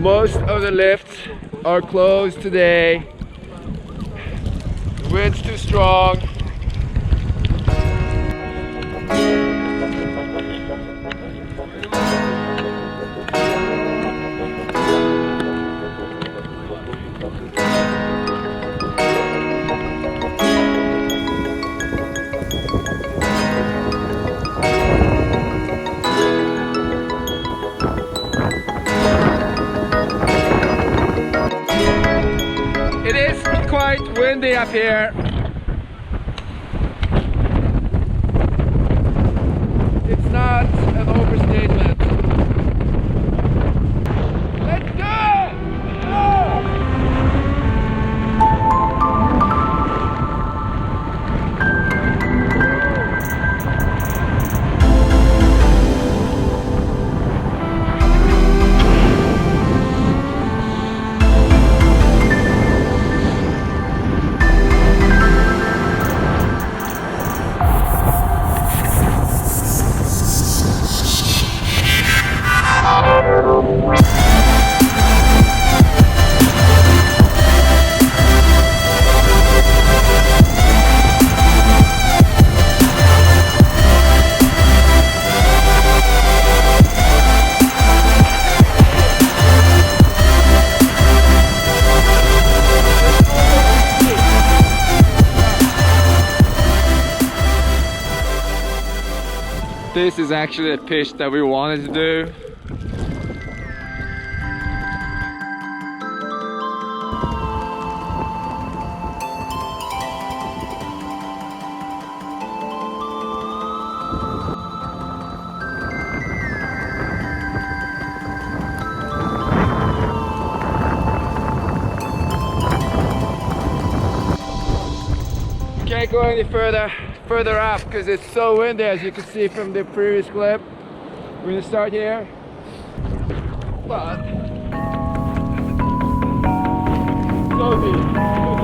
Most of the lifts are closed today. The wind's too strong. It is quite windy up here. It's not an overstatement. Let's go! This is actually a pitch that we wanted to do. Can't go any further up because it's so windy, as you can see from the previous clip. We're gonna start here, but so deep.